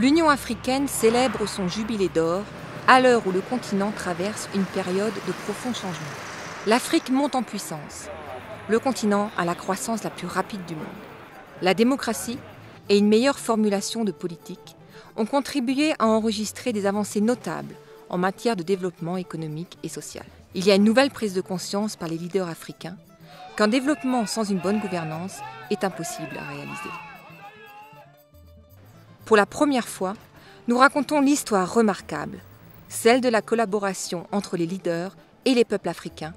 L'Union africaine célèbre son jubilé d'or à l'heure où le continent traverse une période de profonds changements. L'Afrique monte en puissance. Le continent a la croissance la plus rapide du monde. La démocratie et une meilleure formulation de politique ont contribué à enregistrer des avancées notables en matière de développement économique et social. Il y a une nouvelle prise de conscience par les leaders africains qu'un développement sans une bonne gouvernance est impossible à réaliser. Pour la première fois, nous racontons l'histoire remarquable, celle de la collaboration entre les leaders et les peuples africains,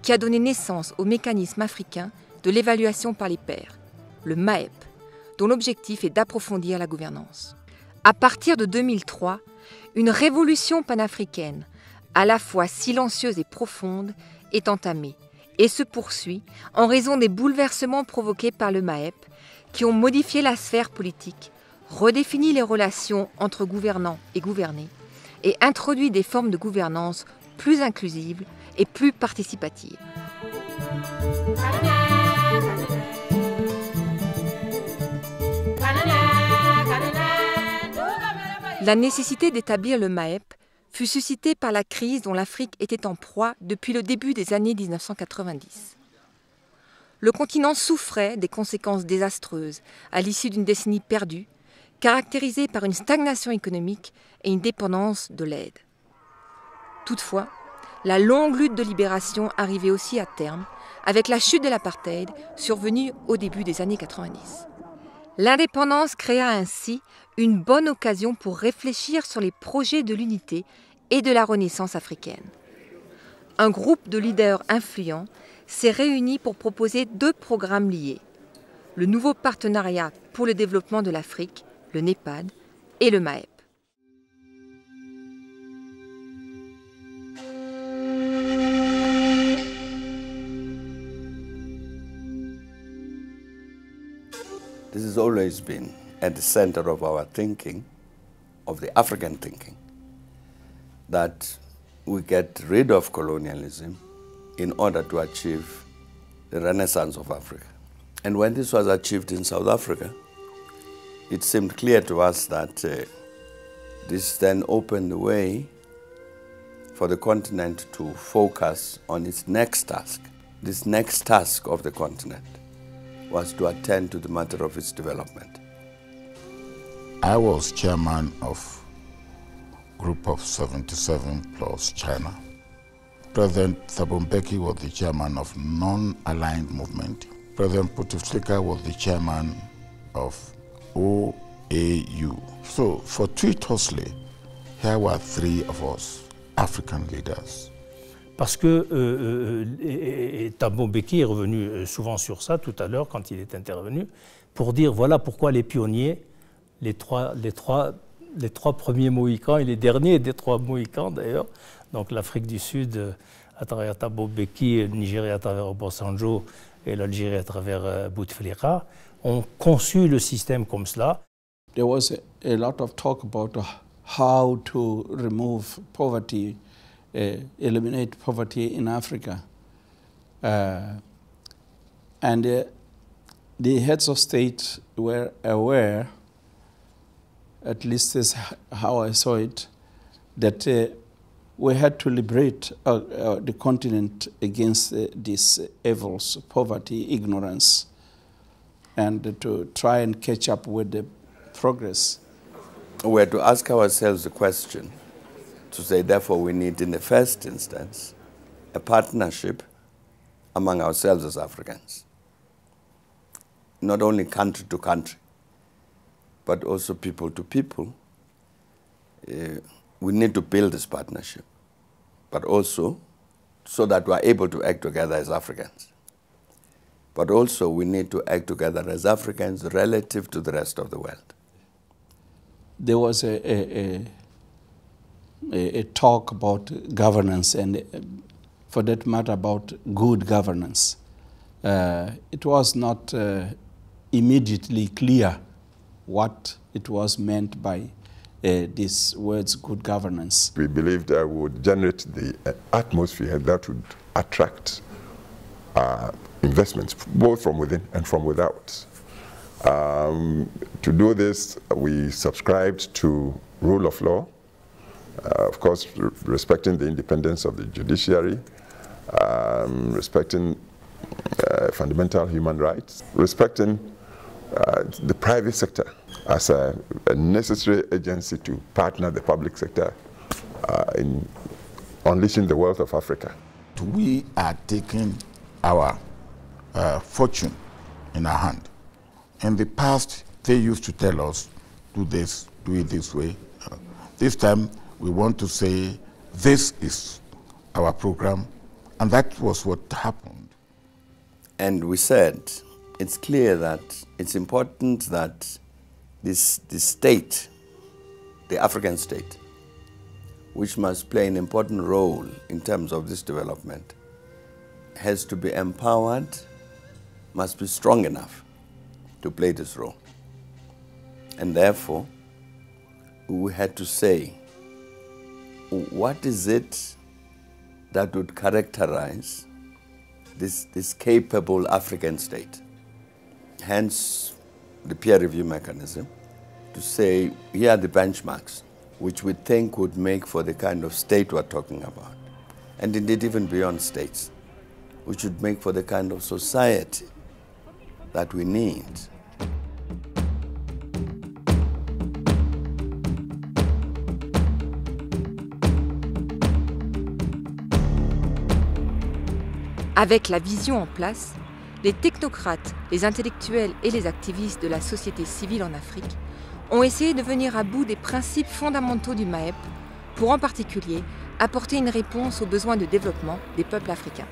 qui a donné naissance au mécanisme africain de l'évaluation par les pairs, le MAEP, dont l'objectif est d'approfondir la gouvernance. À partir de 2003, une révolution panafricaine, à la fois silencieuse et profonde, est entamée et se poursuit en raison des bouleversements provoqués par le MAEP qui ont modifié la sphère politique, redéfini les relations entre gouvernants et gouvernés et introduit des formes de gouvernance plus inclusives et plus participatives. La nécessité d'établir le MAEP fut suscitée par la crise dont l'Afrique était en proie depuis le début des années 1990. Le continent souffrait des conséquences désastreuses à l'issue d'une décennie perdue, caractérisée par une stagnation économique et une dépendance de l'aide. Toutefois, la longue lutte de libération arrivait aussi à terme avec la chute de l'apartheid survenue au début des années 90. L'indépendance créa ainsi une bonne occasion pour réfléchir sur les projets de l'unité et de la renaissance africaine. Un groupe de leaders influents s'est réuni pour proposer 2 programmes liés. Le nouveau partenariat pour le développement de l'Afrique, le NEPAD, et le MAEP. This has always been at the center of our thinking, of the African thinking, that we get rid of colonialism in order to achieve the renaissance of Africa. And when this was achieved in South Africa, it seemed clear to us that this then opened the way for the continent to focus on its next task. This next task of the continent was to attend to the matter of its development. I was chairman of Group of 77 plus China. President Thabo Mbeki was the chairman of Non-Aligned Movement. President Bouteflika was the chairman of OAU. So fortuitously, here were 3 of us, African leaders. Parce que Thabo Mbeki est revenu souvent sur ça tout à l'heure quand il est intervenu, pour dire voilà pourquoi les pionniers, les trois premiers Mohicans et les derniers des 3 Mohicans d'ailleurs, donc l'Afrique du Sud à travers Thabo Mbeki, le Nigeria à travers Obasanjo et l'Algérie à travers Bouteflika, ont conçu le système comme cela. There was a lot of talk about how to remove poverty, eliminate poverty in Africa. And the heads of state were aware, at least is how I saw it, that we had to liberate the continent against these evils, poverty, ignorance, and to try and catch up with the progress. We had to ask ourselves the question, to say, therefore, we need, in the first instance, a partnership among ourselves as Africans. Not only country to country, but also people to people. We need to build this partnership, but also so that we are able to act together as Africans. But also we need to act together as Africans relative to the rest of the world. There was a talk about governance and, for that matter, about good governance. It was not immediately clear what it was meant by these words, good governance. We believed that we would generate the atmosphere that would attract investments, both from within and from without. To do this, we subscribed to rule of law, of course, respecting the independence of the judiciary, respecting fundamental human rights, respecting the private sector as a necessary agency to partner the public sector in unleashing the wealth of Africa. We are taking our fortune in our hand. In the past, they used to tell us, do this, do it this way. This time, we want to say, this is our program, and that was what happened. And we said, it's clear that it's important that this state, the African state, which must play an important role in terms of this development, has to be empowered, must be strong enough to play this role. And therefore, we had to say, what is it that would characterize this capable African state? Hence, the peer review mechanism, to say, here are the benchmarks which we think would make for the kind of state we're talking about. And indeed, even beyond states, which would make for the kind of society that we need. Avec la vision en place, les technocrates, les intellectuels et les activistes de la société civile en Afrique ont essayé de venir à bout des principes fondamentaux du MAEP pour en particulier apporter une réponse aux besoins de développement des peuples africains.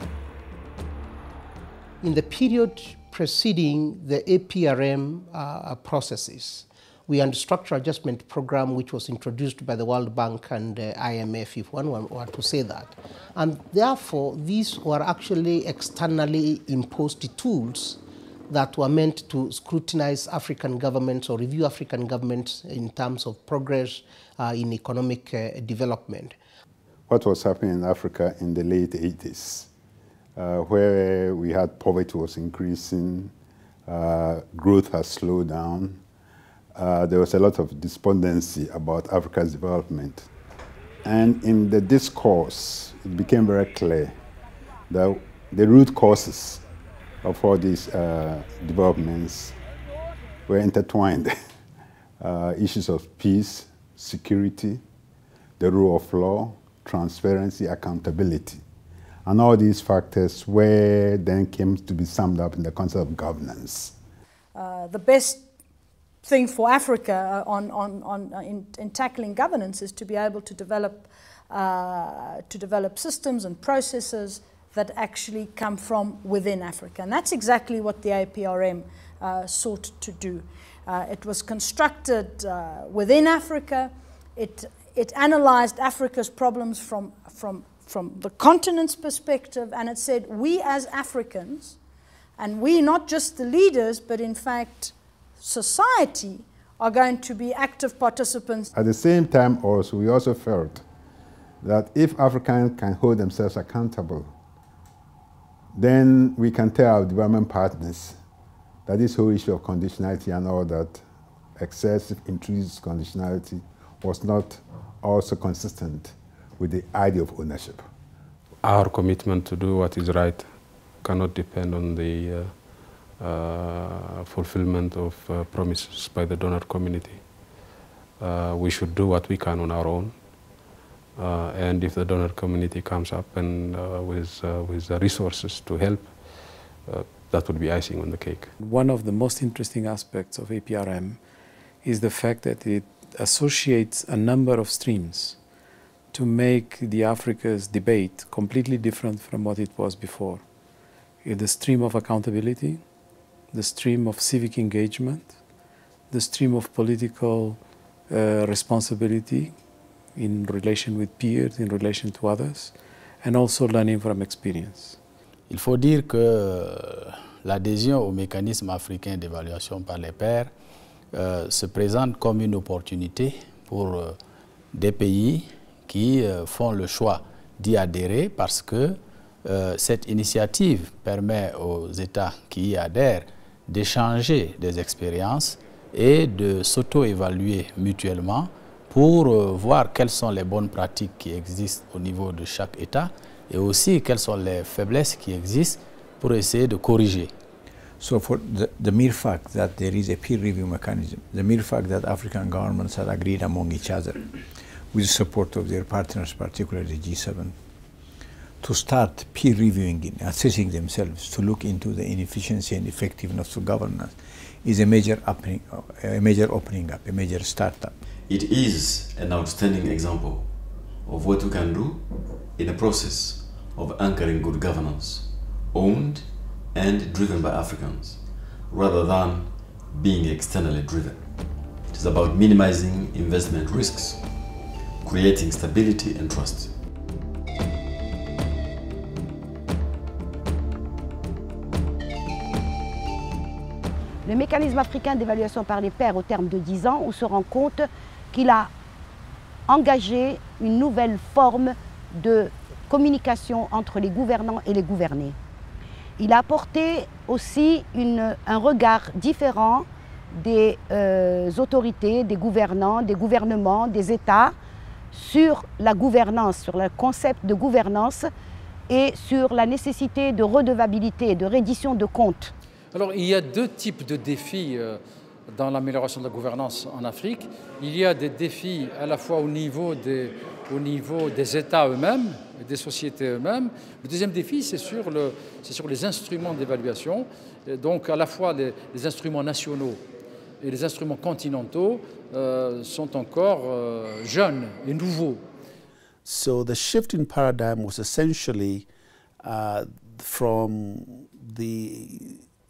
In the period preceding the APRM processes, we had a structural adjustment program which was introduced by the World Bank and IMF, if one were to say that. And therefore, these were actually externally imposed tools that were meant to scrutinize African governments or review African governments in terms of progress in economic development. What was happening in Africa in the late 80s, where we had poverty was increasing, growth has slowed down, there was a lot of despondency about Africa's development. And in the discourse, it became very clear that the root causes of all these developments were intertwined. Issues of peace, security, the rule of law, transparency, accountability. And all these factors were then came to be summed up in the concept of governance. The best thing for Africa in tackling governance is to be able to develop systems and processes that actually come from within Africa. And that's exactly what the APRM sought to do. It was constructed within Africa. It analyzed Africa's problems from the continent's perspective, and it said, we as Africans, and we, not just the leaders, but in fact society, are going to be active participants. At the same time also, we also felt that if Africans can hold themselves accountable, then we can tell our development partners that this whole issue of conditionality and all that, excessive intrusive conditionality, was not also consistent with the idea of ownership. Our commitment to do what is right cannot depend on the fulfillment of promises by the donor community. We should do what we can on our own. And if the donor community comes up and with the resources to help, that would be icing on the cake. One of the most interesting aspects of APRM is the fact that it associates a number of streams to make the Africa's debate completely different from what it was before. The stream of accountability, the stream of civic engagement, the stream of political responsibility in relation with peers, in relation to others, and also learning from experience. Il faut dire que l'adhésion au mécanisme africain d'évaluation par les pairs se présente comme une opportunité pour des pays qui font le choix d'y adhérer parce que cette initiative permet aux États qui y adhèrent d'échanger des expériences et de s'auto-évaluer mutuellement pour voir quelles sont les bonnes pratiques qui existent au niveau de chaque État et aussi quelles sont les faiblesses qui existent pour essayer de corriger. So for the mere fact that there is a peer review mechanism, the mere fact that African governments have agreed among each other with the support of their partners, particularly the G7, to start peer reviewing and assessing themselves to look into the inefficiency and effectiveness of governance is a major opening up, a major startup. It is an outstanding example of what we can do in a process of anchoring good governance, owned and driven by Africans, rather than being externally driven. It is about minimizing investment risks, creating stability and trust. Le mécanisme africain d'évaluation par les pairs au terme de 10 ans, on se rend compte qu'il a engagé une nouvelle forme de communication entre les gouvernants et les gouvernés. Il a apporté aussi un regard différent des autorités, des gouvernants, des gouvernements, des États sur la gouvernance, sur le concept de gouvernance et sur la nécessité de redevabilité et de reddition de comptes. Alors, il y a deux types de défis dans l'amélioration de la gouvernance en Afrique. Il y a des défis à la fois au niveau des États eux-mêmes et des sociétés eux-mêmes. Le deuxième défi, c'est sur les instruments d'évaluation. Donc, à la fois les instruments nationaux et les instruments continentaux sont encore jeunes et nouveaux. So the shift in paradigm was essentially from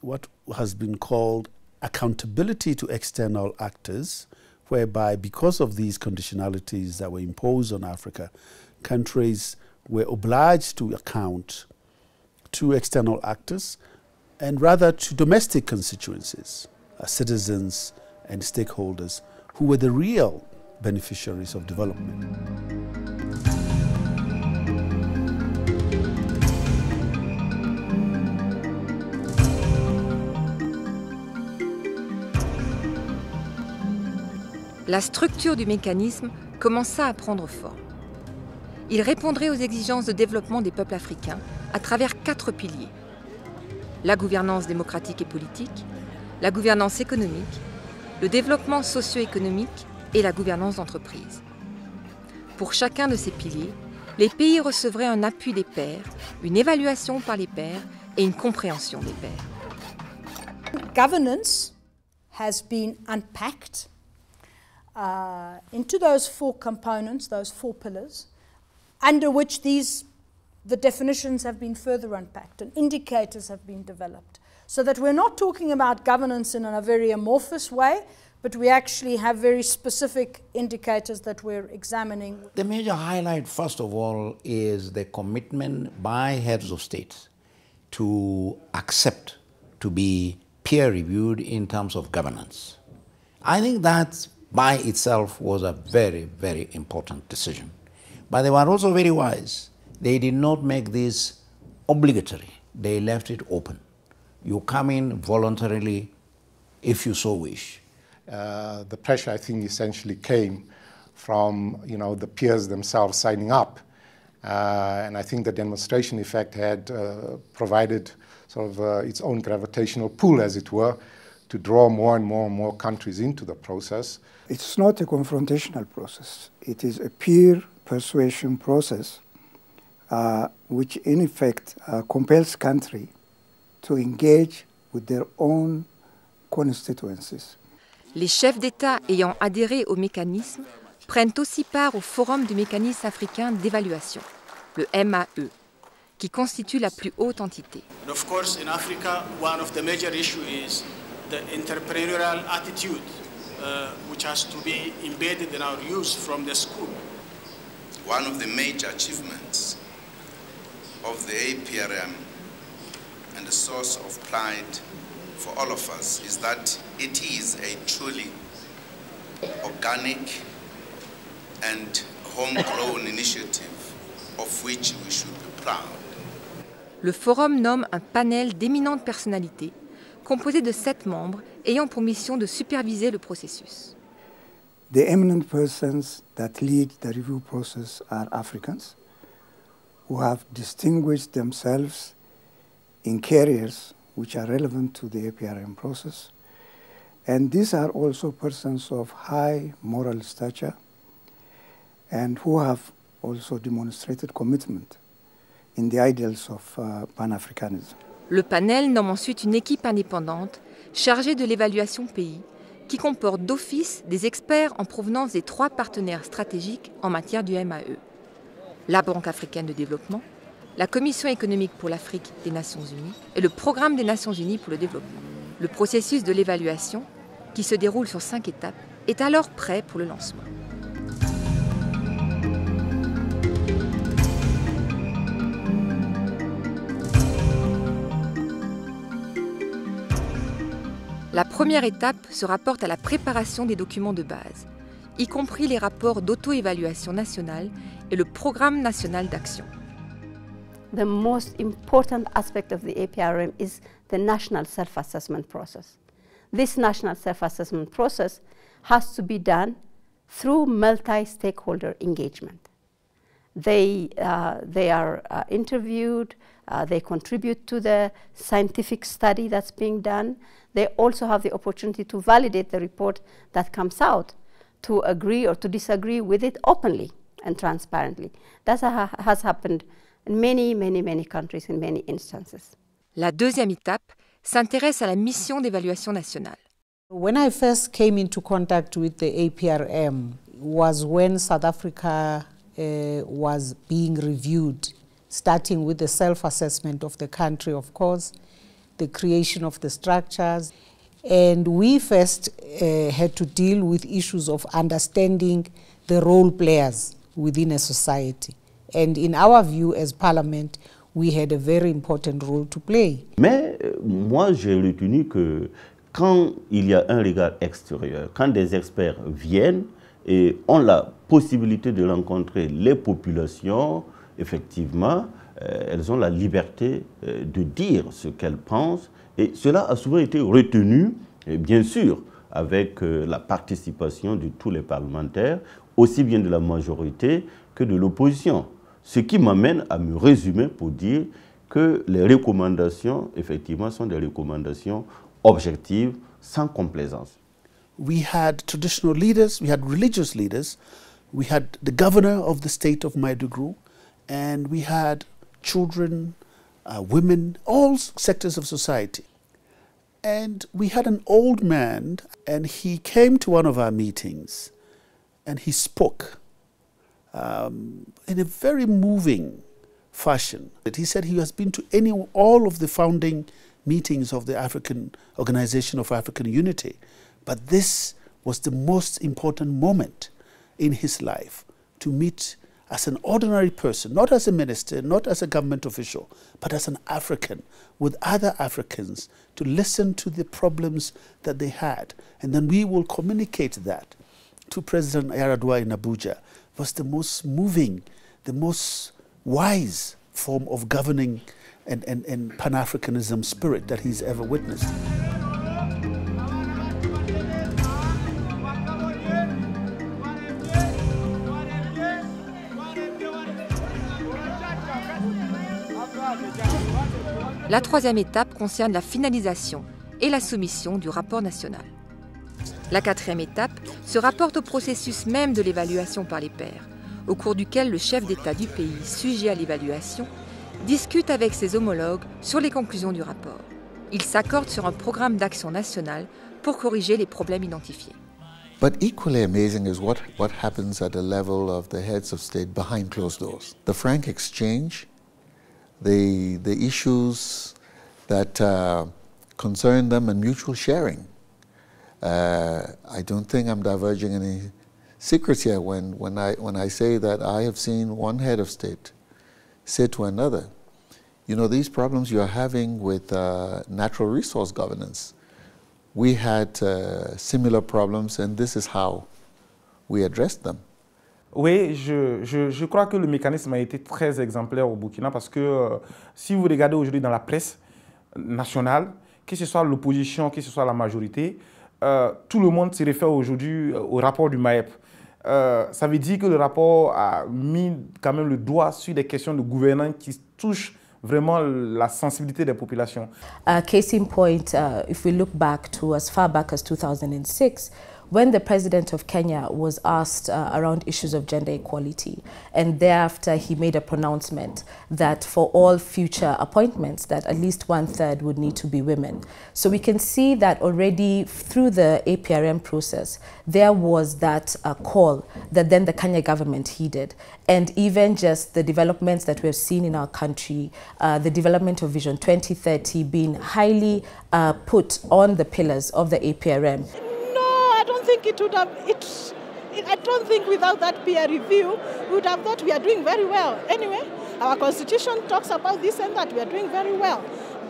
what has been called accountability to external actors, whereby because of these conditionalities that were imposed on Africa, countries were obliged to account to external actors and rather to domestic constituencies, citizens and stakeholders who were the real beneficiaries of development. La structure du mécanisme commença à prendre forme. Il répondrait aux exigences de développement des peuples africains à travers 4 piliers. La gouvernance démocratique et politique, la gouvernance économique, le développement socio-économique et la gouvernance d'entreprise. Pour chacun de ces piliers, les pays recevraient un appui des pairs, une évaluation par les pairs et une compréhension des pairs. Governance has been unpacked into those 4 components, those 4 pillars, under which the definitions have been further unpacked and indicators have been developed. So that we're not talking about governance in a very amorphous way, but we actually have very specific indicators that we're examining. The major highlight, first of all, is the commitment by heads of states to accept to be peer-reviewed in terms of governance. I think that by itself was a very, very important decision. But they were also very wise. They did not make this obligatory. They left it open. You come in voluntarily if you so wish. The pressure, I think, essentially came from the peers themselves signing up. And I think the demonstration effect had provided sort of its own gravitational pull, as it were, to draw more and more countries into the process. It's not a confrontational process. It is a peer persuasion process which in effect compels countries to engage with their own constituencies. Les chefs d'État ayant adhéré au mécanisme prennent aussi part au Forum du mécanisme africain d'évaluation, le MAE, qui constitue la plus haute entité. And of course, in Africa, one of the major issues is the entrepreneurial attitude, which has to be embedded in our youth from the school. One of the major achievements of the APRM and a source of pride for all of us is that it is a truly organic and homegrown initiative of which we should be proud. Le forum nomme un panel d'éminentes personnalités composé de 7 membres ayant pour mission de superviser le processus. The eminent persons that lead the review process are Africans who have distinguished themselves in careers which are relevant to the APRM process. And these are also persons of high moral stature and who have also demonstrated commitment in the ideals of Pan-Africanism. Le panel nomme ensuite une équipe indépendante chargée de l'évaluation pays qui comporte d'office des experts en provenance des 3 partenaires stratégiques en matière du MAE. La Banque africaine de développement, la Commission économique pour l'Afrique des Nations Unies et le Programme des Nations Unies pour le développement. Le processus de l'évaluation, qui se déroule sur 5 étapes, est alors prêt pour le lancement. La première étape se rapporte à la préparation des documents de base, y compris les rapports d'auto-évaluation nationale et le programme national d'action. The most important aspect of the APRM is the national self-assessment process. This national self-assessment process has to be done through multi-stakeholder engagement. They are interviewed, they contribute to the scientific study that's being done. They also have the opportunity to validate the report that comes out, to agree or to disagree with it openly and transparently. That has happened in many countries in many instances. La deuxième étape s'intéresse à la mission d'évaluation nationale. When I first came into contact with the APRM was when South Africa was being reviewed, starting with the self-assessment of the country, of course, the creation of the structures. And we first had to deal with issues of understanding the role players within a society. And in our view, as Parliament, we had a very important role to play. Mais moi, j'ai retenu que quand il y a un regard extérieur, quand des experts viennent et ont la possibilité de rencontrer les populations, effectivement, elles ont la liberté de dire ce qu'elles pensent. Et cela a souvent été retenu, bien sûr, avec la participation de tous les parlementaires, aussi bien de la majorité que de l'opposition. Ce qui m'amène à me résumer pour dire que les recommandations, effectivement, sont des recommandations objectives, sans complaisance. We had traditional leaders, we had religious leaders, we had the governor of the state of Maiduguri, and we had children, women, all sectors of society. And we had an old man, and he came to one of our meetings, and he spoke in a very moving fashion. He said he has been to all of the founding meetings of the African Organization of African Unity, but this was the most important moment in his life, to meet as an ordinary person, not as a minister, not as a government official, but as an African with other Africans, to listen to the problems that they had. And then we will communicate that to President Yar'Adua in Abuja. Was the most moving, the most wise form of governing and Pan-Africanism spirit that he's ever witnessed. La troisième étape concerne la finalisation et la soumission du rapport national. La quatrième étape se rapporte au processus même de l'évaluation par les pairs, au cours duquel le chef d'État du pays sujet à l'évaluation discute avec ses homologues sur les conclusions du rapport. Il s'accorde sur un programme d'action national pour corriger les problèmes identifiés. But equally amazing is what happens at the level of the heads of state behind closed doors. The frank exchange, the issues that concern them, and mutual sharing. I don't think I'm diverging any secrets here when I say that I have seen one head of state say to another, you know, these problems you are having with natural resource governance, we had similar problems and this is how we addressed them. Oui, je crois que le mécanisme a été très exemplaire au Burkina parce que si vous regardez aujourd'hui dans la presse nationale, que ce soit l'opposition, que ce soit la majorité, tout le monde se réfère aujourd'hui au rapport du MAEP. Ça veut dire que le rapport a mis quand même le doigt sur des questions de gouvernance qui touchent vraiment la sensibilité des populations. Case in point, if we look back to as far back as 2006, when the president of Kenya was asked around issues of gender equality, and thereafter he made a pronouncement that for all future appointments that at least 1/3 would need to be women. So we can see that already through the APRM process, there was that call that then the Kenya government heeded. And even just the developments that we have seen in our country, the development of Vision 2030 being highly put on the pillars of the APRM. I don't think it would have, I don't think without that peer review, we would have thought we are doing very well. Anyway, our constitution talks about this and that, we are doing very well.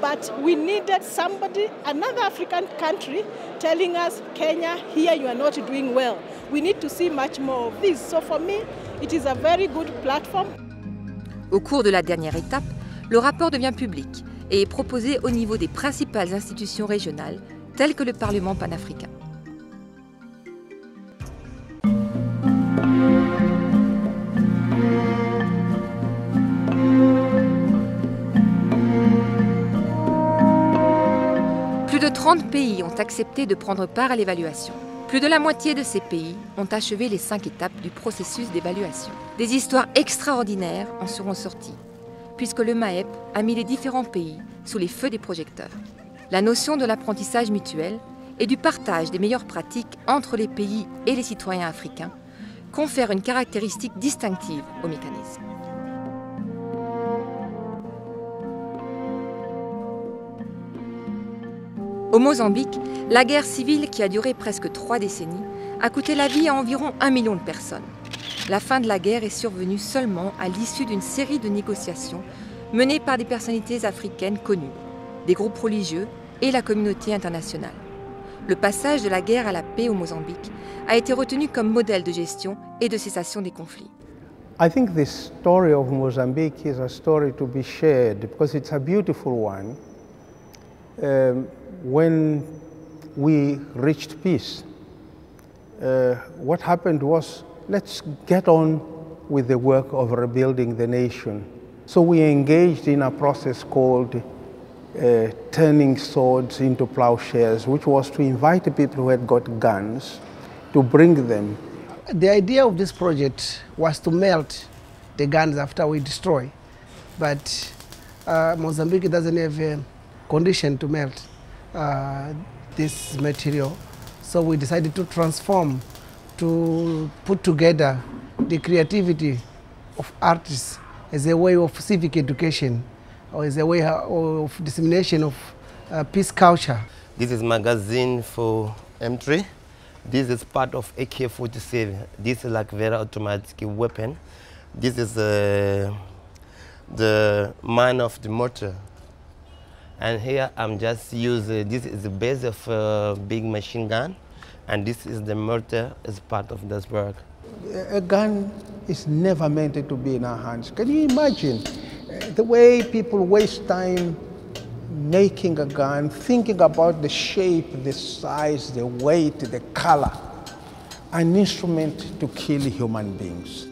But we needed somebody, another African country, telling us, Kenya, here you are not doing well. We need to see much more of this. So for me, it is a very good platform. Au cours de la dernière étape, le rapport devient public et est proposé au niveau des principales institutions régionales, telles que le Parlement panafricain. Plus de 30 pays ont accepté de prendre part à l'évaluation. Plus de la moitié de ces pays ont achevé les 5 étapes du processus d'évaluation. Des histoires extraordinaires en seront sorties, puisque le MAEP a mis les différents pays sous les feux des projecteurs. La notion de l'apprentissage mutuel et du partage des meilleures pratiques entre les pays et les citoyens africains confère une caractéristique distinctive au mécanisme. Au Mozambique, la guerre civile qui a duré presque 3 décennies a coûté la vie à environ 1 million de personnes. La fin de la guerre est survenue seulement à l'issue d'une série de négociations menées par des personnalités africaines connues, des groupes religieux et la communauté internationale. Le passage de la guerre à la paix au Mozambique a été retenu comme modèle de gestion et de cessation des conflits. I think the story of Mozambique is a story to be shared because it's a beautiful one. When we reached peace, what happened was, let's get on with the work of rebuilding the nation. So we engaged in a process called turning swords into plowshares, which was to invite the people who had got guns to bring them. The idea of this project was to melt the guns after we destroy, but Mozambique doesn't have a condition to melt this material, so we decided to transform, to put together the creativity of artists as a way of civic education or as a way of dissemination of peace culture. This is magazine for M3. This is part of AK-47. This is like very automatic weapon. This is the man of the mortar. And here I'm just using, this is the base of a big machine gun, and this is the mortar as part of this work. A gun is never meant to be in our hands. Can you imagine the way people waste time making a gun, thinking about the shape, the size, the weight, the color, an instrument to kill human beings?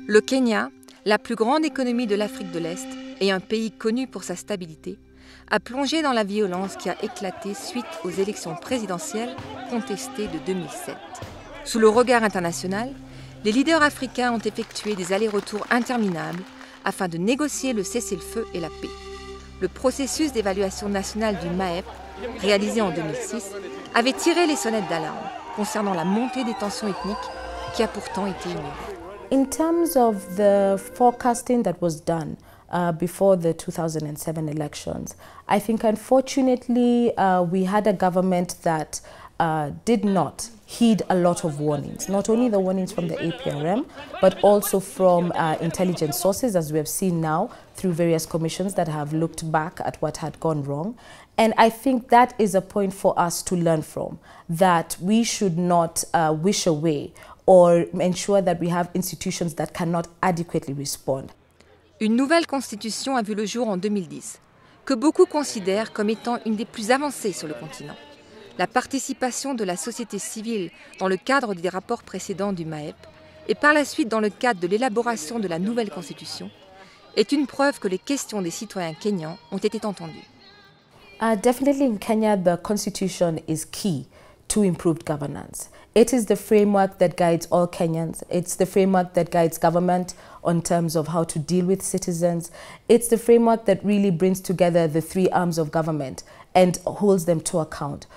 Le Kenya, la plus grande économie de l'Afrique de l'Est et un pays connu pour sa stabilité, a plongé dans la violence qui a éclaté suite aux élections présidentielles contestées de 2007. Sous le regard international, les leaders africains ont effectué des allers-retours interminables afin de négocier le cessez-le-feu et la paix. Le processus d'évaluation nationale du MAEP, réalisé en 2006, avait tiré les sonnettes d'alarme concernant la montée des tensions ethniques qui a pourtant été ignorée. In terms of the forecasting that was done before the 2007 elections, I think unfortunately we had a government that did not heed a lot of warnings, not only the warnings from the APRM, but also from intelligence sources, as we have seen now through various commissions that have looked back at what had gone wrong. And I think that is a point for us to learn from, that we should not wish away or ensure that we have institutions that cannot adequately respond. Une nouvelle constitution a vu le jour en 2010, que beaucoup considèrent comme étant une des plus avancées sur le continent. La participation de la société civile dans le cadre des rapports précédents du MAEP et par la suite dans le cadre de l'élaboration de la nouvelle constitution est une preuve que les questions des citoyens kenyans ont été entendues. Definitely in Kenya, the constitution is key to improved governance. It is the framework that guides all Kenyans. It's the framework that guides government on terms of how to deal with citizens. It's the framework that really brings together the three arms of government and holds them to account.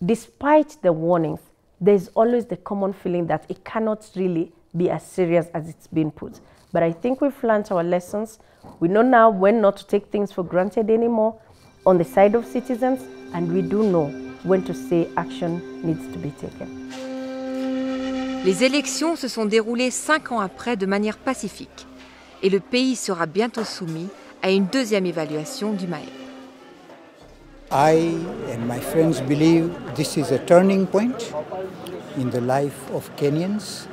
Despite the warnings, there's always the common feeling that it cannot really be as serious as it's been put. But I think we've learned our lessons. We know now when not to take things for granted anymore on the side of citizens, and we do know when to say action needs to be taken. Les élections se sont déroulées 5 ans après de manière pacifique et le pays sera bientôt soumis à une deuxième évaluation du MAEP. I and my friends believe this is a turning point in the life of Kenyans.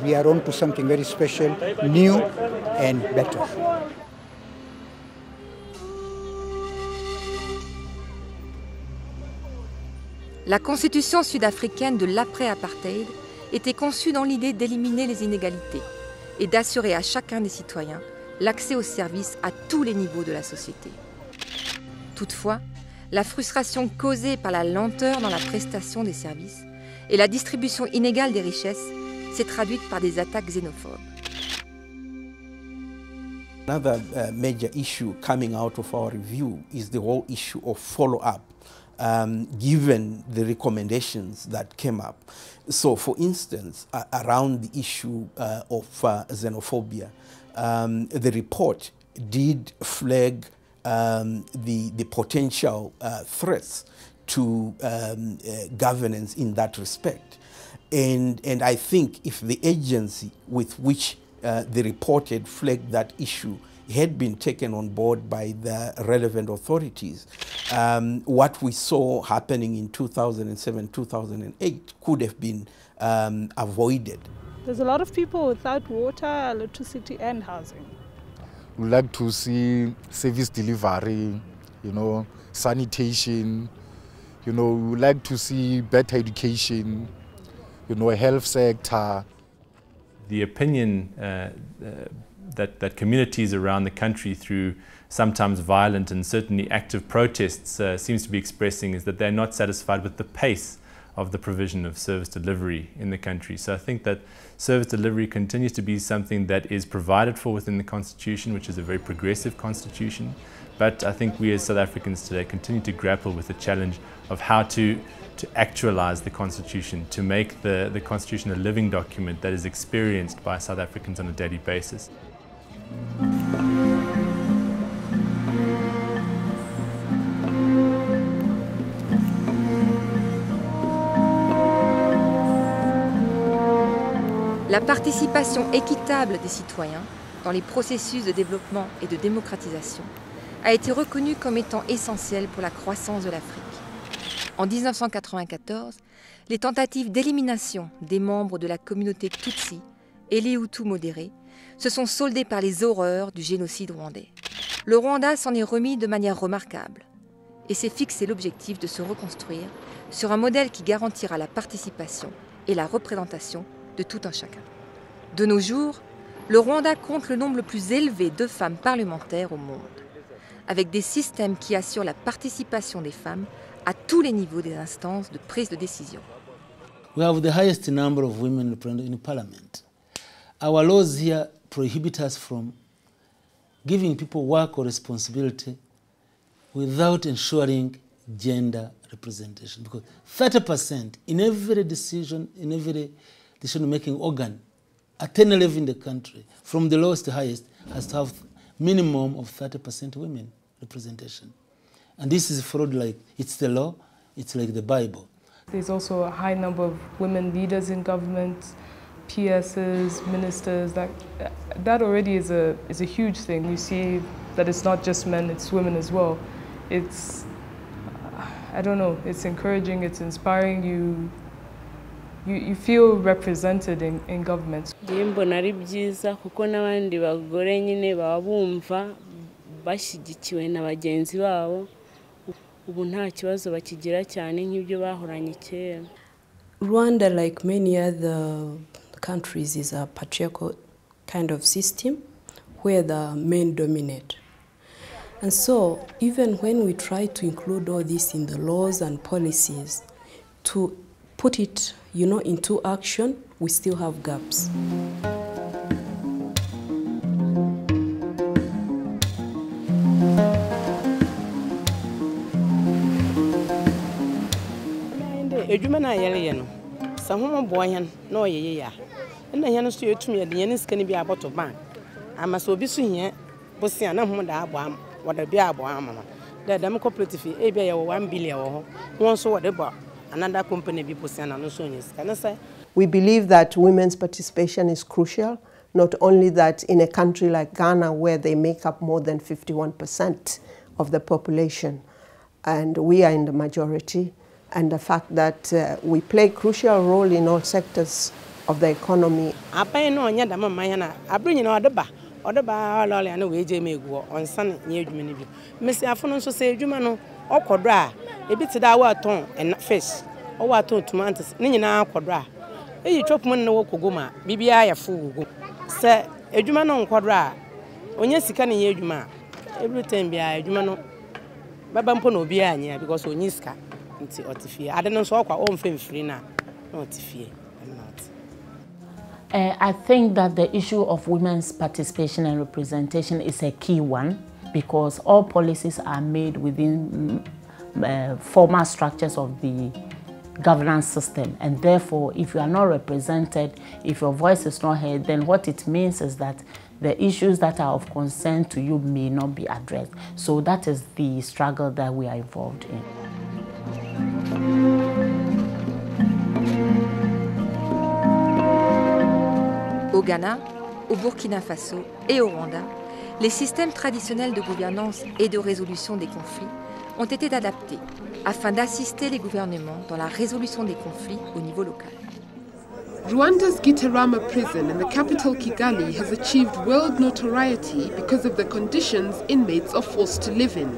We are on to something very special, new and better. La constitution sud-africaine de l'après-apartheid était conçue dans l'idée d'éliminer les inégalités et d'assurer à chacun des citoyens l'accès aux services à tous les niveaux de la société. Toutefois, la frustration causée par la lenteur dans la prestation des services et la distribution inégale des richesses s'est traduite par des attaques xénophobes. Another major issue coming out of our review is the whole issue of follow-up, given the recommendations that came up. So, for instance, around the issue of xenophobia, the report did flag the potential threats to governance in that respect. And I think if the agency with which the report had flagged that issue had been taken on board by the relevant authorities, what we saw happening in 2007, 2008 could have been avoided. There's a lot of people without water, electricity and housing. We'd like to see service delivery, sanitation, we'd like to see better education, a health sector. The opinion that communities around the country, through sometimes violent and certainly active protests, seems to be expressing is that they're not satisfied with the pace of the provision of service delivery in the country. So I think that service delivery continues to be something that is provided for within the Constitution, which is a very progressive Constitution. But I think we as South Africans today continue to grapple with the challenge of how to actualize the Constitution, to make the Constitution a living document that is experienced by South Africans on a daily basis. La participation équitable des citoyens dans les processus de développement et de démocratisation a été reconnue comme étant essentielle pour la croissance de l'Afrique. En 1994, les tentatives d'élimination des membres de la communauté Tutsi et les Hutus modérés se sont soldées par les horreurs du génocide rwandais. Le Rwanda s'en est remis de manière remarquable et s'est fixé l'objectif de se reconstruire sur un modèle qui garantira la participation et la représentation de tout un chacun. De nos jours, le Rwanda compte le nombre le plus élevé de femmes parlementaires au monde, avec des systèmes qui assurent la participation des femmes à tous les niveaux des instances de prise de décision. We have the highest number of women represented in parliament. Our laws here prohibit us from giving people work or responsibility without ensuring gender representation, because 30% in every decision, in every decision-making organ at any level in the country, from the lowest to highest, has to have minimum of 30% women representation. And this is followed like it's the law, it's like the Bible. There's also a high number of women leaders in government, PSs, ministers. That already is a huge thing. You see that it's not just men, it's women as well. It's, I don't know, it's encouraging, it's inspiring. you feel represented in government. Mbona ari byiza kuko n'abandi bagore nyine baba bumva bashyigikiwe na bagenzi babo ubu nta kibazo bakigira cyane nk'ibyo bahoranye kera. Rwanda, like many other countries, is a patriarchal kind of system where the men dominate. And so even when we try to include all this in the laws and policies, to put it, into action, we still have gaps. Ejuma na yele no sahoma boyan na oyeye ya na hia no so yetumi de yen sika ni bi aboto ban amaso obi so hia bosia na hom da abo am wada bi abo am da dam cooperative e bi ya 1 billion wo ho won so wada ba another company bi bosia na no so nya sika na say. We believe that women's participation is crucial, not only that in a country like Ghana where they make up more than 51% of the population and we are in the majority, and the fact that we play a crucial role in all sectors of the economy. Apai no nya da mama yana abru na odeba lole na we je megu onsan nya adwuma ni bi mesi afo no so se adwuma no okodo a ebi ti da wa ton fish o wa ton tomatoes ni nyina akodo a eyi chop mun na wo kogoma bibia ya fu gugu se adwuma no nkodo a onye sika ne nya adwuma every time bia adwuma no baba mpo na obi anya because onye sika nti otifie ade no so okwa o mfemfiri na otifie. I think that the issue of women's participation and representation is a key one because all policies are made within formal structures of the governance system, and therefore if you are not represented, if your voice is not heard, then what it means is that the issues that are of concern to you may not be addressed. So that is the struggle that we are involved in. Au Ghana, au Burkina Faso et au Rwanda, les systèmes traditionnels de gouvernance et de résolution des conflits ont été adaptés afin d'assister les gouvernements dans la résolution des conflits au niveau local. Rwanda's Gitarama prison in the capital Kigali has achieved world notoriety because of the conditions inmates are forced to live in.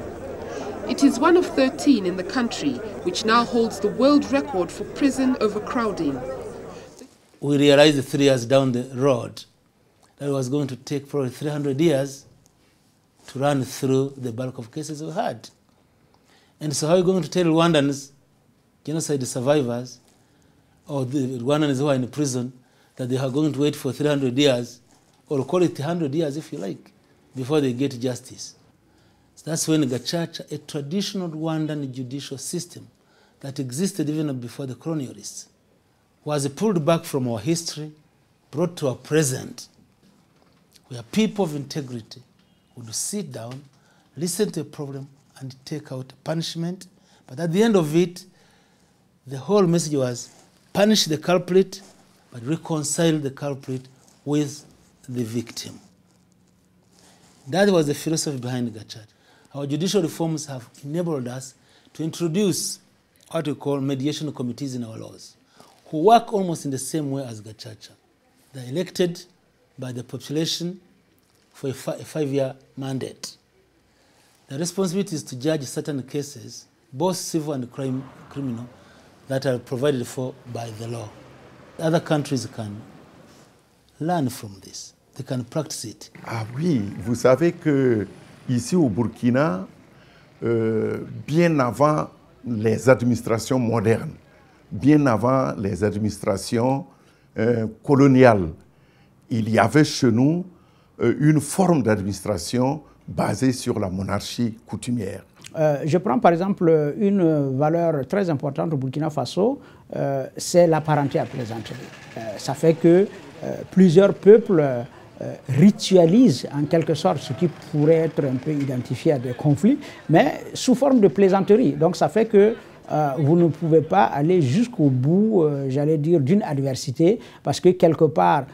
It is one of 13 in the country, which now holds the world record for prison overcrowding. We realized 3 years down the road that it was going to take probably 300 years to run through the bulk of cases we had. And so how are you going to tell Rwandans, genocide survivors, or the Rwandans who are in prison, that they are going to wait for 300 years, or call it 100 years if you like, before they get justice? So that's when Gacaca, a traditional Rwandan judicial system that existed even before the colonialists, was pulled back from our history, brought to our present, where people of integrity would sit down, listen to a problem, and take out punishment. But at the end of it, the whole message was punish the culprit, but reconcile the culprit with the victim. That was the philosophy behind Gacaca. Our judicial reforms have enabled us to introduce what we call mediation committees in our laws, who work almost in the same way as Gacaca. They're elected by the population for a 5-year mandate. The responsibility is to judge certain cases, both civil and criminal, that are provided for by the law. Other countries can learn from this. They can practice it. Ah oui, vous savez que ici au Burkina, bien avant les administrations modernes, bien avant les administrations coloniales, il y avait chez nous une forme d'administration basée sur la monarchie coutumière. Je prends par exemple une valeur très importante au Burkina Faso, c'est la parenté à plaisanterie. Ça fait que plusieurs peuples ritualisent en quelque sorte ce qui pourrait être un peu identifié à des conflits, mais sous forme de plaisanterie. Donc ça fait que vous ne pouvez pas aller jusqu'au bout, j'allais dire, d'une adversité, parce que quelque part,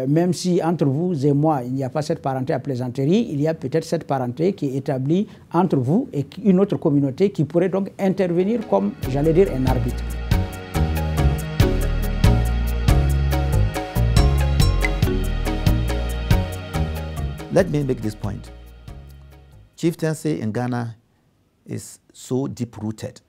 même si entre vous et moi, il n'y a pas cette parenté à plaisanterie, il y a peut-être cette parenté qui est établie entre vous et une autre communauté qui pourrait donc intervenir comme, j'allais dire, un arbitre. Let me make this point. Chieftaincy in Ghana is so deep-rooted.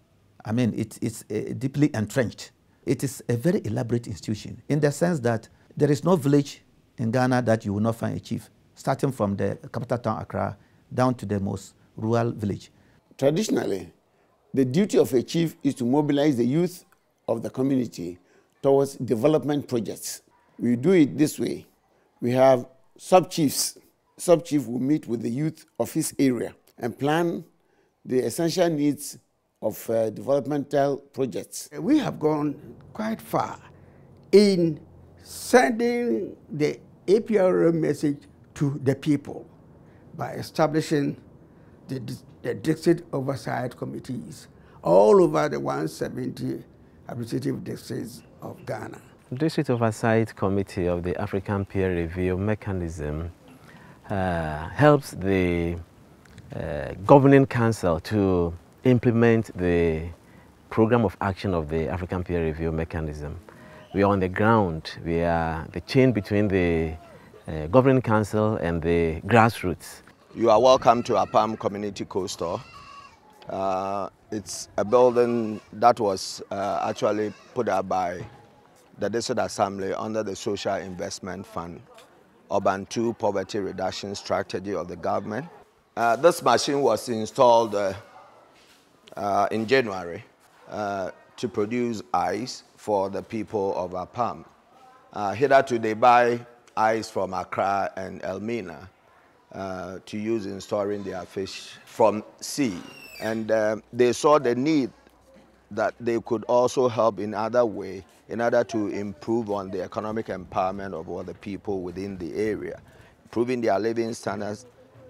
I mean, it's deeply entrenched. It is a very elaborate institution in the sense that there is no village in Ghana that you will not find a chief, starting from the capital town Accra down to the most rural village. Traditionally, the duty of a chief is to mobilize the youth of the community towards development projects. We do it this way. We have sub-chiefs. Sub-chief will meet with the youth of his area and plan the essential needs of developmental projects. We have gone quite far in sending the APRM message to the people by establishing the district oversight committees all over the 170 administrative districts of Ghana. District Oversight Committee of the African Peer Review Mechanism helps the Governing Council to implement the program of action of the African Peer Review Mechanism. We are on the ground. We are the chain between the Governing Council and the grassroots. You are welcome to APRM Community Co-Store. It's a building that was actually put up by the District Assembly under the Social Investment Fund, Urban 2 Poverty Reduction Strategy of the government. This machine was installed in January to produce ice for the people of APRM. Hitherto they buy ice from Accra and Elmina to use in storing their fish from sea. And they saw the need that they could also help in other way in order to improve on the economic empowerment of all the people within the area, improving their living standards,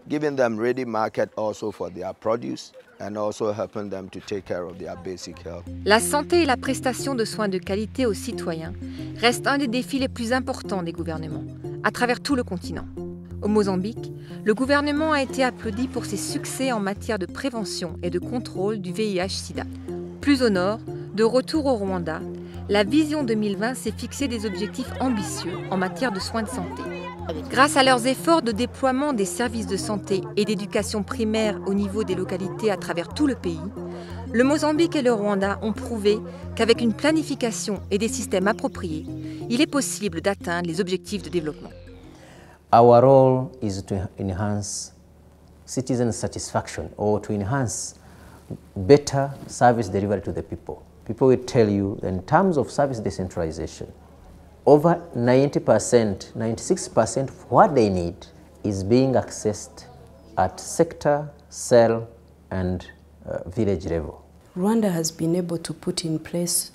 giving them ready market also for their produce, and also helping them to take care of their basic health. La santé et la prestation de soins de qualité aux citoyens restent un des défis les plus importants des gouvernements, à travers tout le continent. Au Mozambique, le gouvernement a été applaudi pour ses succès en matière de prévention et de contrôle du VIH-Sida. Plus au nord, de retour au Rwanda, la vision 2020 s'est fixé des objectifs ambitieux en matière de soins de santé. Grâce à leurs efforts de déploiement des services de santé et d'éducation primaire au niveau des localités à travers tout le pays, le Mozambique et le Rwanda ont prouvé qu'avec une planification et des systèmes appropriés, il est possible d'atteindre les objectifs de développement. Our role is to enhance citizen satisfaction or to enhance better service delivery to the people. People will tell you that in terms of service decentralization, over 90%, 96% of what they need is being accessed at sector, cell, and village level. Rwanda has been able to put in place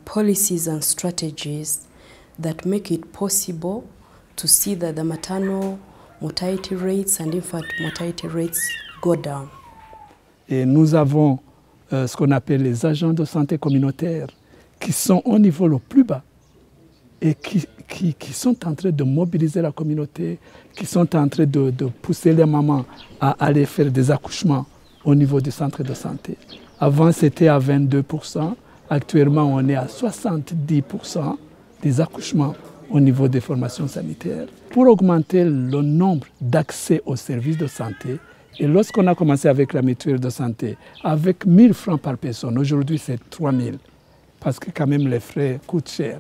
policies and strategies that make it possible to see that the maternal mortality rates and infant mortality rates go down. Et nous avons ce qu'on appelle les agents de santé communautaires qui sont au niveau le plus bas et qui sont en train de mobiliser la communauté, qui sont en train de pousser les mamans à aller faire des accouchements au niveau du centre de santé. Avant, c'était à 22%. Actuellement, on est à 70% des accouchements au niveau des formations sanitaires. Pour augmenter le nombre d'accès aux services de santé, et lorsqu'on a commencé avec la mutuelle de santé, avec 1 000 francs par personne, aujourd'hui c'est 3 000, parce que quand même les frais coûtent cher.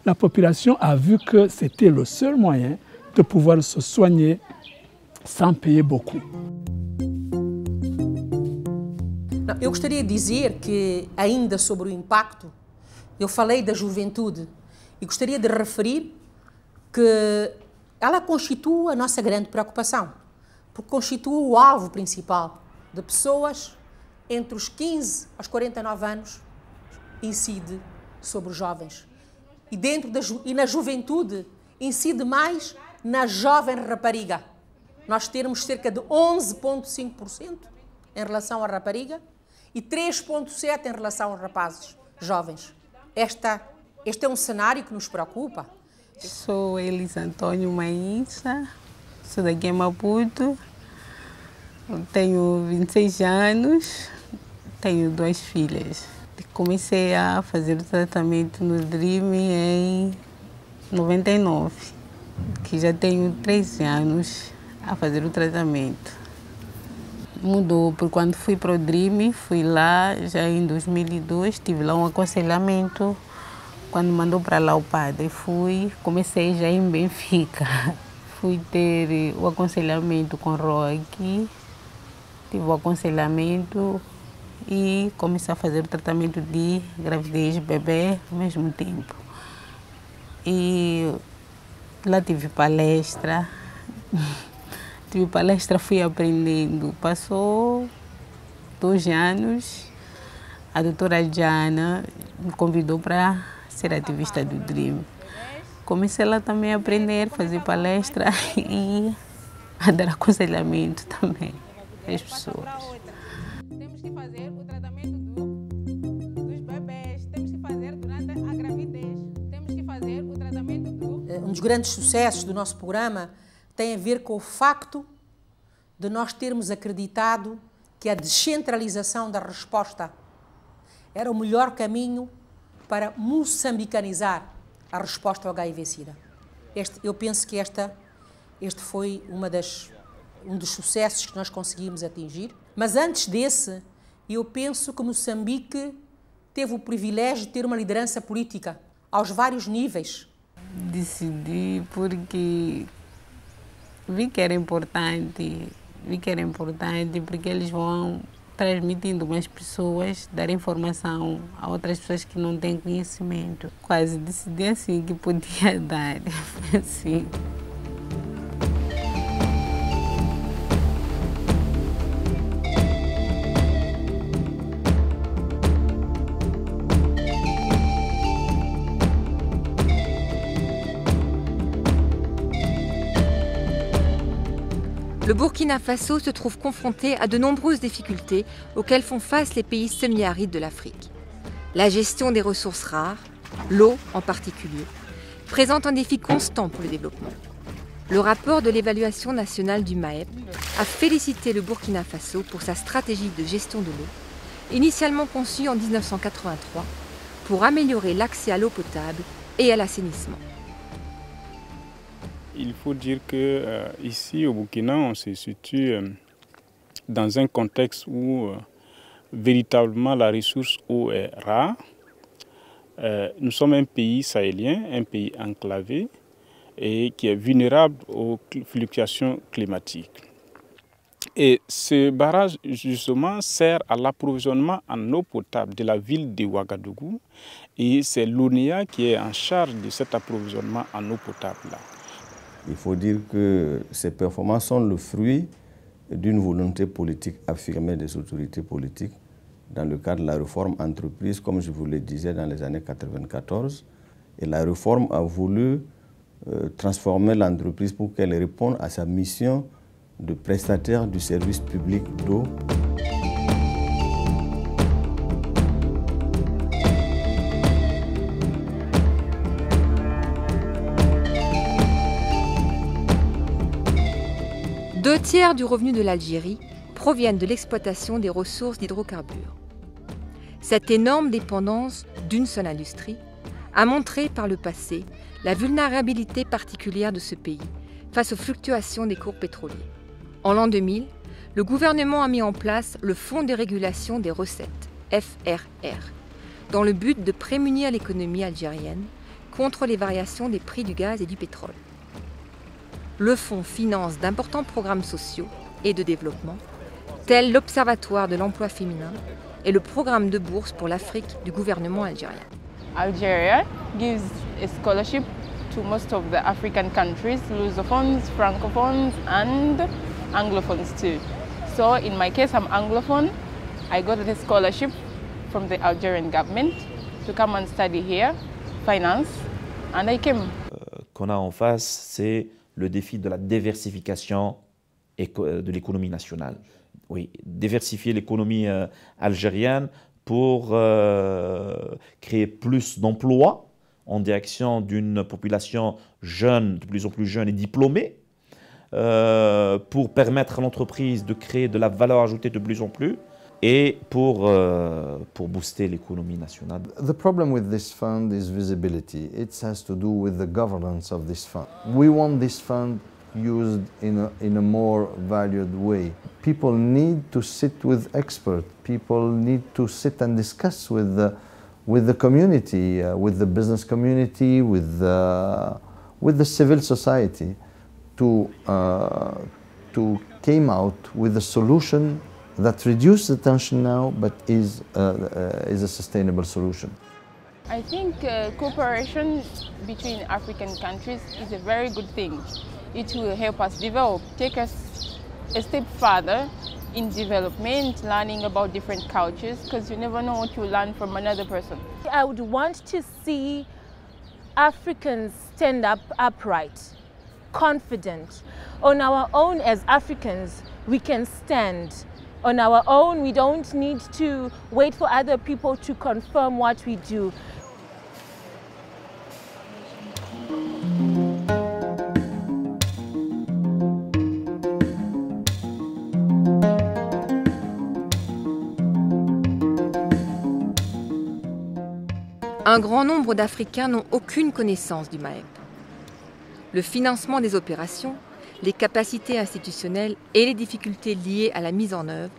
La population a vu que c'était le seul moyen de pouvoir se soigner sans payer beaucoup. Eu gostaria de dizer que, ainda sobre o impacto, eu falei da juventude e gostaria de referir que ela constitui a nossa grande preocupação, porque constitui o alvo principal de pessoas entre os 15 aos 49 anos, incide sobre os jovens. E na juventude incide mais na jovem rapariga. Nós temos cerca de 11,5% em relação à rapariga e 3,7% em relação aos rapazes jovens. Este é um cenário que nos preocupa. Sou Elis Antônio Maísa, sou daqui em Maputo, tenho 26 anos, tenho 2 filhas. Comecei a fazer o tratamento no DRIM em 99, que já tenho 13 anos a fazer o tratamento. Mudou, porque quando fui para o DRIM, fui lá já em 2002, tive lá um aconselhamento. Quando mandou para lá o padre, comecei já em Benfica. Fui ter o aconselhamento com Roque, tive o aconselhamento e comecei a fazer o tratamento de gravidez e bebê ao mesmo tempo. E lá tive palestra, fui aprendendo. Passou 2 anos, a doutora Diana me convidou para ser ativista do DRIM. Comecei lá também a aprender, fazer palestra e a dar aconselhamento também às pessoas. Temos que fazer o tratamento dos bebês, temos que fazer durante a gravidez, temos que fazer o tratamento Um dos grandes sucessos do nosso programa tem a ver com o facto de nós termos acreditado que a descentralização da resposta era o melhor caminho para moçambicanizar a resposta ao HIV-Sida. Eu penso que este foi um dos sucessos que nós conseguimos atingir. Mas antes desse, eu penso que Moçambique teve o privilégio de ter uma liderança política aos vários níveis. Decidi porque vi que era importante porque eles vão transmitindo mais pessoas, dar informação a outras pessoas que não têm conhecimento. Quase decidi assim que podia dar, assim. Le Burkina Faso se trouve confronté à de nombreuses difficultés auxquelles font face les pays semi-arides de l'Afrique. La gestion des ressources rares, l'eau en particulier, présente un défi constant pour le développement. Le rapport de l'évaluation nationale du MAEP a félicité le Burkina Faso pour sa stratégie de gestion de l'eau, initialement conçue en 1983 pour améliorer l'accès à l'eau potable et à l'assainissement. Il faut dire qu'ici au Burkina, on se situe dans un contexte où véritablement la ressource eau est rare. Nous sommes un pays sahélien, un pays enclavé et qui est vulnérable aux fluctuations climatiques. Et ce barrage justement sert à l'approvisionnement en eau potable de la ville de Ouagadougou et c'est l'ONEA qui est en charge de cet approvisionnement en eau potable-là. Il faut dire que ces performances sont le fruit d'une volonté politique affirmée des autorités politiques dans le cadre de la réforme entreprise, comme je vous le disais, dans les années 1994. Et la réforme a voulu transformer l'entreprise pour qu'elle réponde à sa mission de prestataire du service public d'eau. Deux tiers du revenu de l'Algérie proviennent de l'exploitation des ressources d'hydrocarbures. Cette énorme dépendance d'une seule industrie a montré par le passé la vulnérabilité particulière de ce pays face aux fluctuations des cours pétroliers. En l'an 2000, le gouvernement a mis en place le Fonds de régulation des recettes, FRR, dans le but de prémunir l'économie algérienne contre les variations des prix du gaz et du pétrole. Le fonds finance d'importants programmes sociaux et de développement, tels l'Observatoire de l'emploi féminin et le programme de bourse pour l'Afrique du gouvernement algérien. Algeria gives a scholarship to most of the African countries, Lusophones, Francophones and Anglophones too. So in my case, I'm Anglophone. I got a scholarship from the Algerian government to come and study here, finance, and I came. Qu'on a en face, c'est le défi de la diversification de l'économie nationale. Oui, diversifier l'économie algérienne pour créer plus d'emplois en direction d'une population jeune, de plus en plus jeune et diplômée, pour permettre à l'entreprise de créer de la valeur ajoutée de plus en plus et pour booster l'économie nationale. The problem with this fund is visibility. It has to do with the governance of this fund. We want this fund used in a more valued way. People need to sit with experts. People need to sit and discuss with the community, with the business community, with the civil society, to came out with a solution that reduces the tension now, but is a sustainable solution. I think cooperation between African countries is a very good thing. It will help us develop, take us a step further in development, learning about different cultures, because you never know what you learn from another person. I would want to see Africans stand up upright, confident. On our own as Africans, we can stand. On our own, we don't need to wait for other people to confirm what we do. Un grand nombre d'Africains n'ont aucune connaissance du MAEP. Le financement des opérations, les capacités institutionnelles et les difficultés liées à la mise en œuvre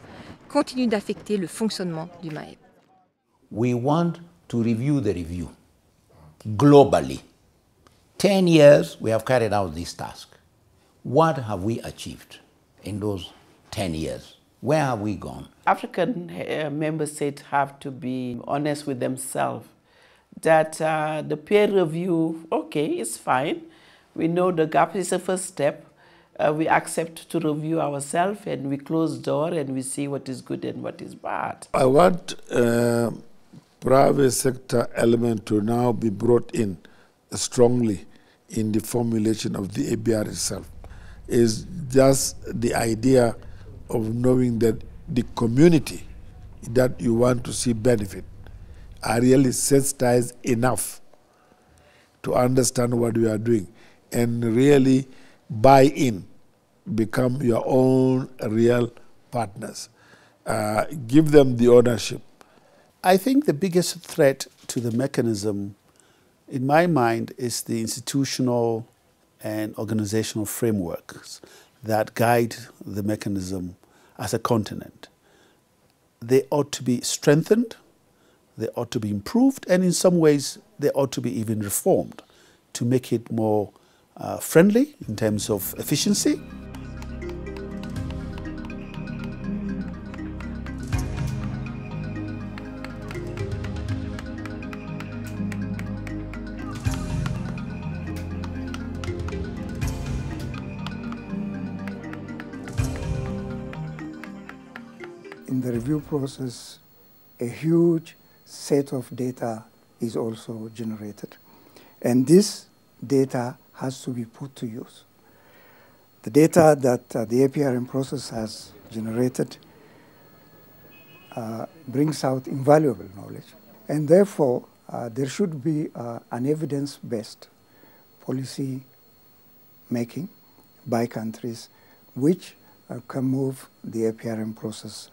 continuent d'affecter le fonctionnement du MAEP. We want to review the review globally. 10 years we have carried out this task. What have we achieved in those 10 years? Where have we gone? African member states have to be honest with themselves that the peer review, okay, it's fine. We know the gap is the first step. We accept to review ourselves and we close the door and we see what is good and what is bad. I want private sector element to now be brought in strongly in the formulation of the APR itself. Is just the idea of knowing that the community that you want to see benefit are really sensitized enough to understand what we are doing and really buy in, become your own real partners. Give them the ownership. I think the biggest threat to the mechanism, in my mind, is the institutional and organizational frameworks that guide the mechanism as a continent. They ought to be strengthened, they ought to be improved, and in some ways they ought to be even reformed to make it more friendly in terms of efficiency. In the review process, a huge set of data is also generated. And this data has to be put to use. The data that the APRM process has generated brings out invaluable knowledge. And therefore, there should be an evidence-based policy making by countries which can move the APRM process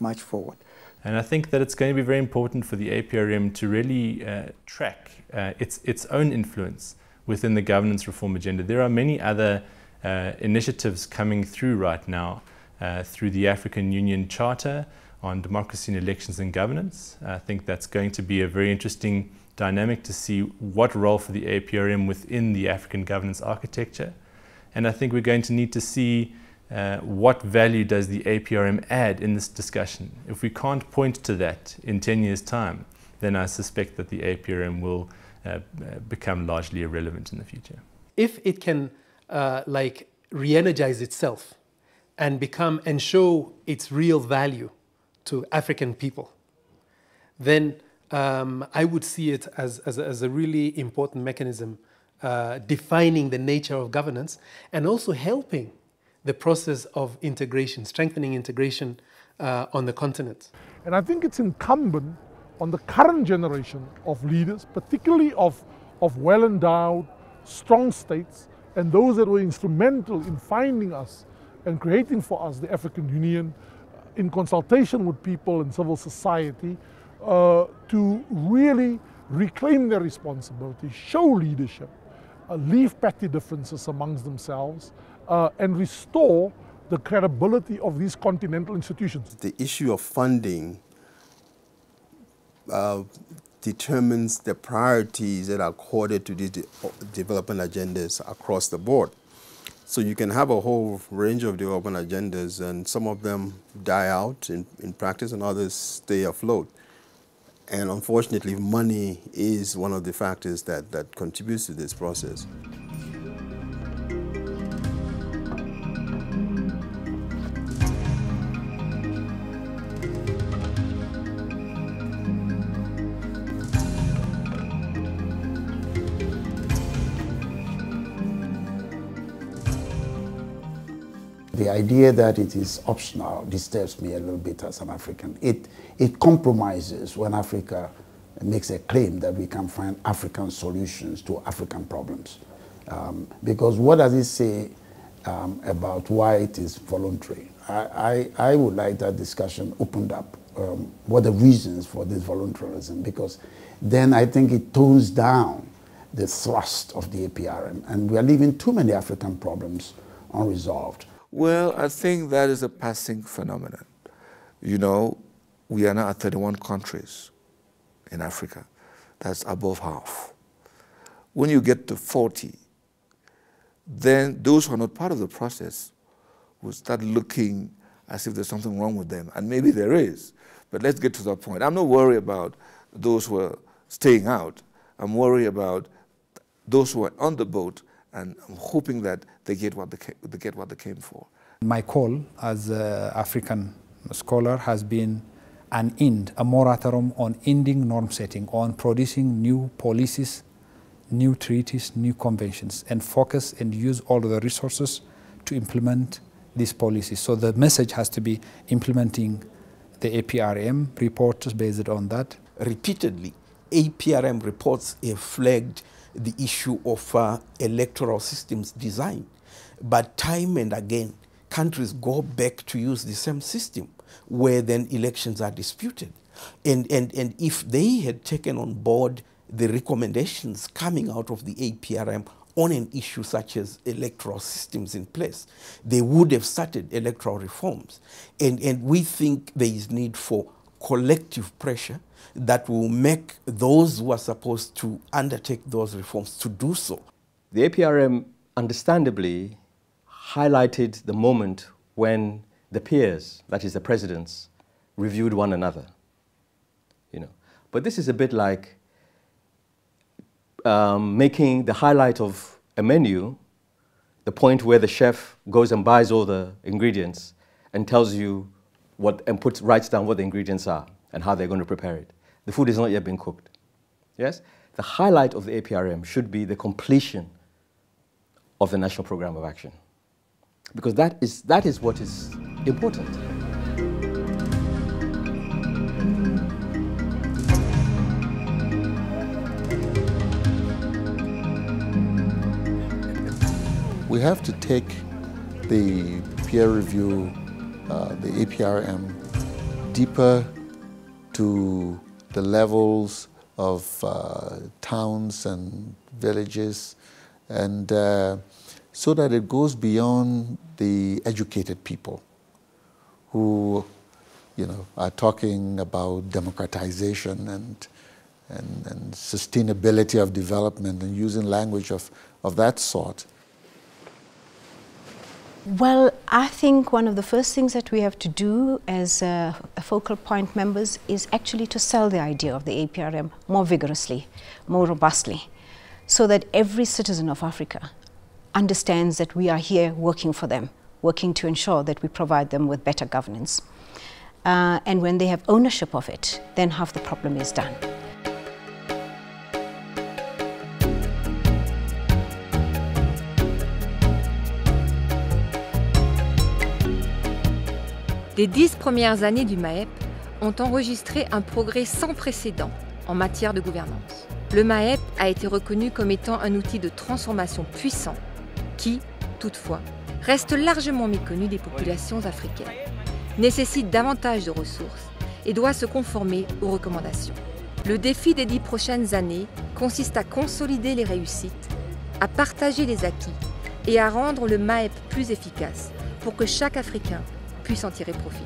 much forward. And I think that it's going to be very important for the APRM to really track its own influence within the governance reform agenda. There are many other initiatives coming through right now through the African Union Charter on democracy and elections and governance. I think that's going to be a very interesting dynamic to see what role for the APRM within the African governance architecture. And I think we're going to need to see what value does the APRM add in this discussion. If we can't point to that in 10 years' time, then I suspect that the APRM will become largely irrelevant in the future. If it can re-energize itself and become and show its real value to African people, then I would see it as a really important mechanism defining the nature of governance and also helping the process of integration, strengthening integration on the continent. And I think it's incumbent on the current generation of leaders, particularly of well-endowed, strong states, and those that were instrumental in finding us and creating for us the African Union, in consultation with people in civil society, to really reclaim their responsibility, show leadership, leave petty differences amongst themselves, and restore the credibility of these continental institutions. The issue of funding determines the priorities that are accorded to these development agendas across the board. So you can have a whole range of development agendas, and some of them die out in practice and others stay afloat. And unfortunately, money is one of the factors that contributes to this process. The idea that it is optional disturbs me a little bit as an African. It compromises when Africa makes a claim that we can find African solutions to African problems. Because what does it say about why it is voluntary? I would like that discussion opened up. What are the reasons for this voluntarism? Because then I think it tones down the thrust of the APRM, and we are leaving too many African problems unresolved. Well, I think that is a passing phenomenon. You know, we are now at 31 countries in Africa. That's above half. When you get to 40, then those who are not part of the process will start looking as if there's something wrong with them. And maybe there is, but let's get to that point. I'm not worried about those who are staying out. I'm worried about those who are on the boat, and I'm hoping that they get what they came for. My call as an African scholar has been a moratorium on ending norm setting, on producing new policies, new treaties, new conventions, and focus and use all of the resources to implement these policies. So the message has to be implementing the APRM reports based on that. Repeatedly, APRM reports have flagged the issue of electoral systems design. But time and again, countries go back to use the same system where then elections are disputed. And if they had taken on board the recommendations coming out of the APRM on an issue such as electoral systems in place, they would have started electoral reforms. And we think there is need for collective pressure that will make those who are supposed to undertake those reforms to do so. The APRM understandably highlighted the moment when the peers, that is the presidents, reviewed one another. You know, but this is a bit like making the highlight of a menu the point where the chef goes and buys all the ingredients and tells you writes down what the ingredients are and how they're going to prepare it. The food has not yet been cooked. Yes? The highlight of the APRM should be the completion of the National Program of Action, because that is what is important. We have to take the peer review, the APRM, deeper to the levels of towns and villages, and so that it goes beyond the educated people who, you know, are talking about democratization and sustainability of development and using language of that sort. Well, I think one of the first things that we have to do as focal point members is actually to sell the idea of the APRM more vigorously, more robustly, so that every citizen of Africa understands that we are here working for them, working to ensure that we provide them with better governance. And when they have ownership of it, then half the problem is done. Les 10 premières années du MAEP ont enregistré un progrès sans précédent en matière de gouvernance. Le MAEP a été reconnu comme étant un outil de transformation puissant qui, toutefois, reste largement méconnu des populations africaines, nécessite davantage de ressources et doit se conformer aux recommandations. Le défi des 10 prochaines années consiste à consolider les réussites à partager les acquis et à rendre le MAEP plus efficace pour que chaque Africain puisse en tirer profit.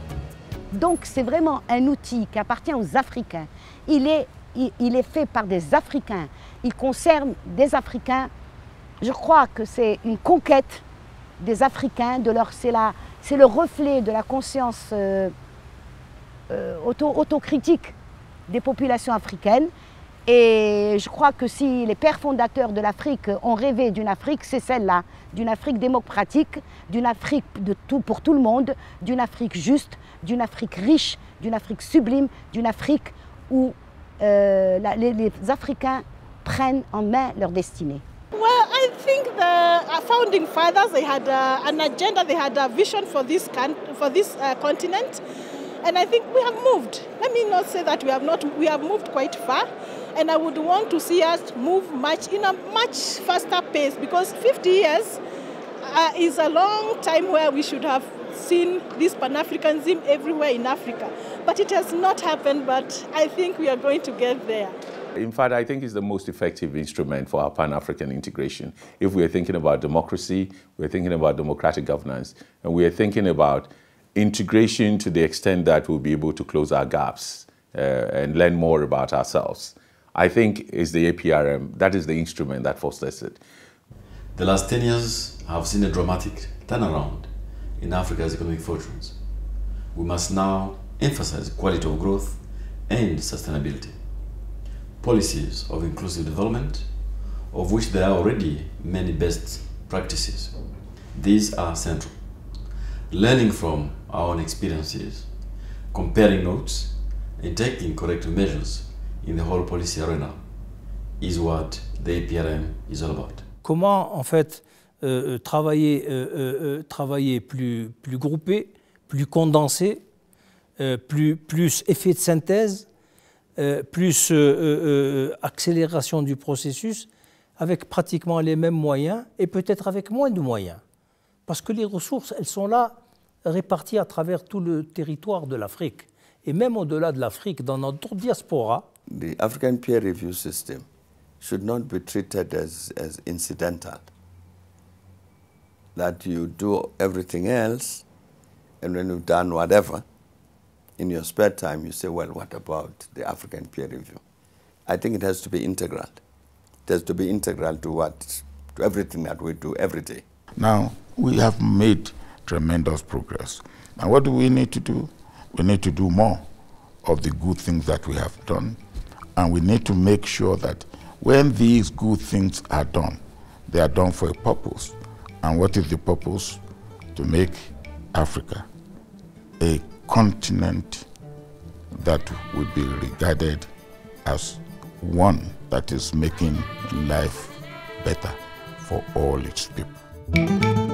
Donc c'est vraiment un outil qui appartient aux Africains. Il est fait par des Africains. Il concerne des Africains. Je crois que c'est une conquête des Africains. C'est le reflet de la conscience autocritique des populations africaines. Et je crois que si les pères fondateurs de l'Afrique ont rêvé d'une Afrique, c'est celle-là, d'une Afrique démocratique, d'une Afrique pour tout le monde, d'une Afrique juste, d'une Afrique riche, d'une Afrique sublime, d'une Afrique où les Africains prennent en main leur destinée. Well, I think the founding fathers, they had an agenda, they had a vision for this continent, and I think we have moved. Let me not say that we have moved quite far, and I would want to see us move in a much faster pace, because 50 years is a long time where we should have seen this Pan-Africanism everywhere in Africa. But it has not happened, but I think we are going to get there. In fact, I think it's the most effective instrument for our Pan-African integration. If we are thinking about democracy, we're thinking about democratic governance, and we are thinking about integration to the extent that we'll be able to close our gaps and learn more about ourselves. I think it's the APRM, that is the instrument that fosters it. The last 10 years have seen a dramatic turnaround in Africa's economic fortunes. We must now emphasize quality of growth and sustainability. Policies of inclusive development, of which there are already many best practices. These are central. Learning from our own experiences, comparing notes, and taking corrective measures in the whole policy arena is what the APRM is all about. Comment en fait travailler plus groupé, plus condensé, plus effet de synthèse, plus accélération du processus, avec pratiquement les mêmes moyens et peut-être avec moins de moyens. Parce que les ressources, elles sont là, réparties à travers tout le territoire de l'Afrique. Et même au-delà de l'Afrique, dans notre diaspora. The African peer review system should not be treated as incidental. That you do everything else, and when you've done whatever, in your spare time, you say, well, what about the African peer review? I think it has to be integral. It has to be integral to everything that we do every day. Now, we have made tremendous progress. And what do we need to do? We need to do more of the good things that we have done. And we need to make sure that when these good things are done, they are done for a purpose. And what is the purpose? To make Africa a continent that will be regarded as one that is making life better for all its people.